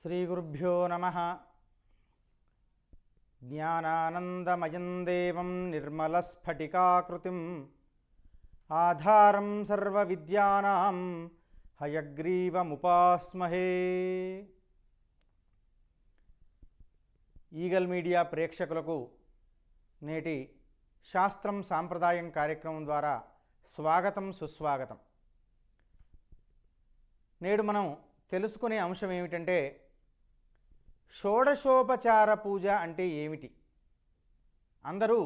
శ్రీగురుభ్యో నమః. జ్ఞానానందమయం దేవం నిర్మలస్ఫటికాకృతిం ఆధారం సర్వవిద్యానాం హయగ్రీవముపాస్మహే. ఈగల్ మీడియా ప్రేక్షకులకు నేటి శాస్త్రం సాంప్రదాయం కార్యక్రమం ద్వారా స్వాగతం, సుస్వాగతం. నేడు మనం తెలుసుకునే అంశం ఏమిటంటే షోడశోపచార పూజ అంటే ఏమిటి. అందరూ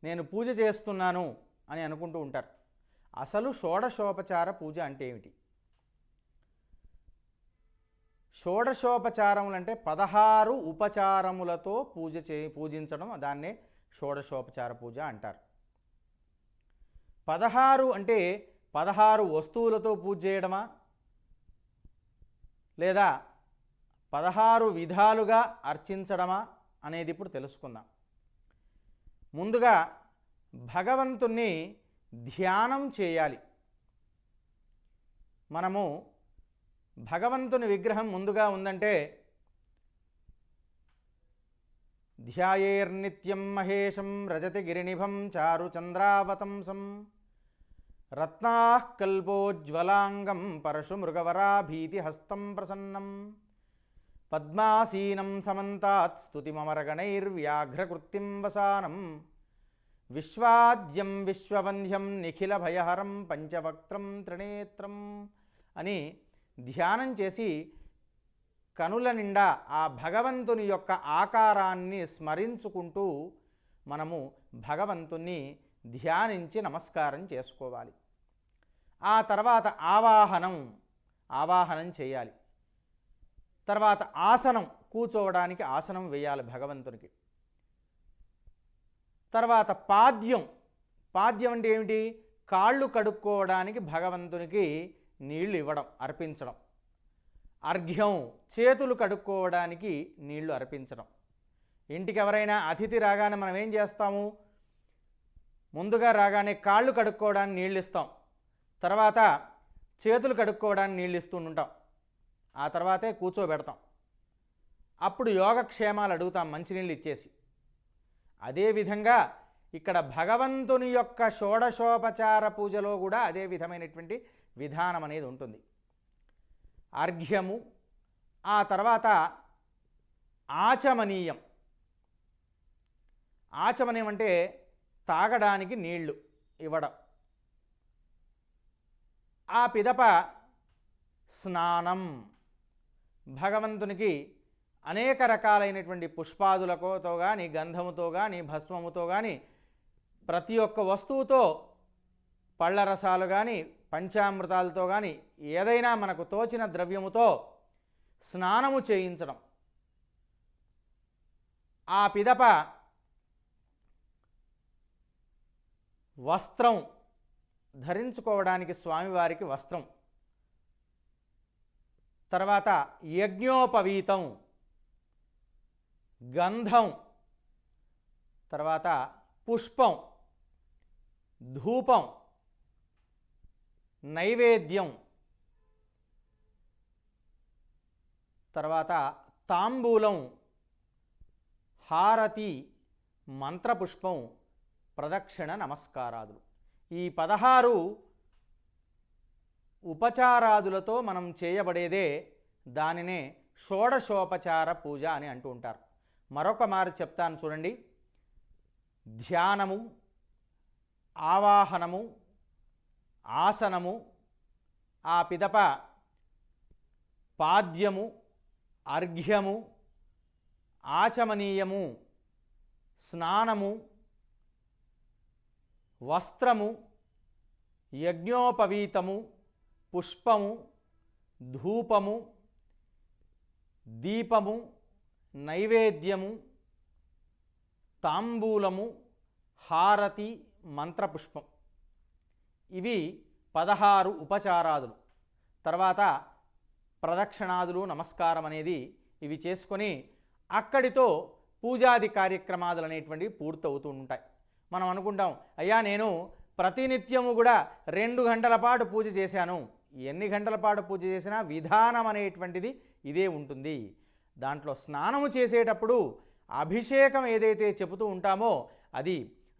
నేను పూజ చేస్తున్నాను అని అనుకుంటూ ఉంటారు. అసలు షోడశోపచార పూజ అంటే ఏమిటి? షోడశోపచారములు అంటే 16 ఉపచారములతో పూజించడం, దాన్నే షోడశోపచార పూజ అంటారు. 16 అంటే 16 వస్తువులతో పూజ చేయడమా, లేదా 16 విధాలుగా అర్చించడమా అనేది ఇప్పుడు తెలుసుకుందాం. ముందుగా భగవంతుణ్ణి ధ్యానం చేయాలి. మనము భగవంతుని విగ్రహం ముందుగా ఉందంటే ధ్యాయేర్నిత్యం మహేశం రజతి గిరినిభం చారు చంద్రావతంసం రత్నాః కల్పోజ్వలాంగం పరశుమృగవరాభీతిహస్తం ప్రసన్నం పద్మాసీనం సమంతాత్ స్తుతిమమరగణైర్వ్యాఘ్రకృత్తిం వసానం విశ్వాద్యం విశ్వవంద్యం నిఖిలభయహరం పంచవక్త్రం త్రినేత్రం అని ధ్యానం చేసి కనుల నిండా ఆ భగవంతుని యొక్క ఆకారాన్ని స్మరించుకుంటూ మనము భగవంతుని ధ్యానించి నమస్కారం చేసుకోవాలి. ఆ తర్వాత ఆవాహనం చేయాలి. తర్వాత ఆసనం, కూర్చోవడానికి ఆసనం వేయాలి భగవంతునికి. తర్వాత పాద్యం అంటే ఏమిటి? కాళ్ళు కడుక్కోవడానికి భగవంతునికి నీళ్లు ఇవ్వడం, అర్పించడం. అర్ఘ్యం, చేతులు కడుక్కోవడానికి నీళ్లు అర్పించడం. ఇంటికి ఎవరైనా అతిథి రాగానే మనం ఏం చేస్తాము? ముందుగా రాగానే కాళ్ళు కడుక్కోవడానికి నీళ్ళు ఇస్తాం, తర్వాత చేతులు కడుక్కోవడానికి నీళ్ళు ఇస్తూ ఉంటాం, ఆ తర్వాతే కూర్చోబెడతాం. అప్పుడు యోగక్షేమాలు అడుగుతాం మంచినీళ్ళు ఇచ్చేసి. అదేవిధంగా ఇక్కడ భగవంతుని యొక్క షోడశోపచార పూజలో కూడా అదే విధమైనటువంటి విధానం అనేది ఉంటుంది. అర్ఘ్యము, ఆ తర్వాత ఆచమనీయం. ఆచమనీయం అంటే తాగడానికి నీళ్లు ఇవ్వడం. ఆ పిదప స్నానం. భగవంతునికి అనేక రకాలైనటువంటి పుష్పాదులతో కానీ, గంధముతో కానీ, భస్మముతో కానీ, ప్రతి ఒక్క వస్తువుతో, పళ్ళ రసాలు కానీ, పంచామృతాలతో కానీ, ఏదైనా మనకు తోచిన ద్రవ్యముతో స్నానము చేయించడం. ఆ పిదప వస్త్రం ధరించుకోవడానికి, స్వామివారికి వస్త్రం. తర్వాత యజ్ఞోపవీతం, గంధం, తర్వాత పుష్పం, ధూపం, నైవేద్యం, తర్వాత తాంబూలం, హారతి, మంత్రపుష్పం, ప్రదక్షిణ, నమస్కారాదులు. ఈ 16 ఉపచారాదులతో మనం చేయబడేదే దానినే షోడశోపచార పూజ అని అంటూ ఉంటారు. మరొక మారు చెప్తాను చూడండి. ధ్యానము, ఆవాహనము, ఆసనము, ఆ పిదప పాద్యము, అర్ఘ్యము, ఆచమనీయము, స్నానము, వస్త్రము, యజ్ఞోపవీతము, పుష్పము, ధూపము, దీపము, నైవేద్యము, తాంబూలము, హారతి, మంత్రపుష్పం. ఇవి 16 ఉపచారాదులు. తర్వాత ప్రదక్షిణాదులు, నమస్కారం అనేది ఇవి చేసుకొని అక్కడితో పూజాది కార్యక్రమాదులు అనేటువంటివి పూర్తవుతూ ఉంటాయి. మనం అనుకుంటాం, అయ్యా నేను ప్రతినిత్యము కూడా 2 గంటల పాటు పూజ చేశాను. ఎన్ని గంటల పాటు పూజ చేసినా విధానం అనేటువంటిది ఇదే ఉంటుంది. దాంట్లో స్నానము చేసేటప్పుడు అభిషేకం ఏదైతే చెబుతూ ఉంటామో అది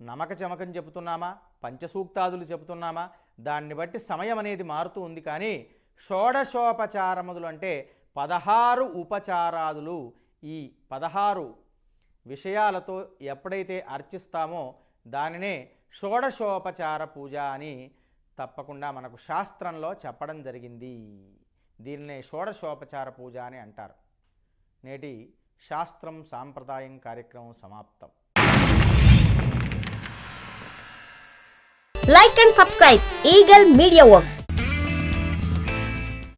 నమక చమకం చెబుతున్నామా, పంచసూక్తాదులు చెబుతున్నామా, దాన్ని బట్టి సమయం అనేది మారుతూ ఉంది. కానీ షోడశోపచారములు అంటే 16 ఉపచారాదులు, ఈ 16 విషయాలతో ఎప్పుడైతే అర్చిస్తామో దానినే షోడశోపచార పూజ అని తప్పకుండా మనకు శాస్త్రంలో చెప్పడం జరిగింది. దీనినే షోడశోపచార పూజ అని అంటారు. నేటి శాస్త్రం సాంప్రదాయం కార్యక్రమం సమాప్తం. Like and subscribe Eagle Media Works.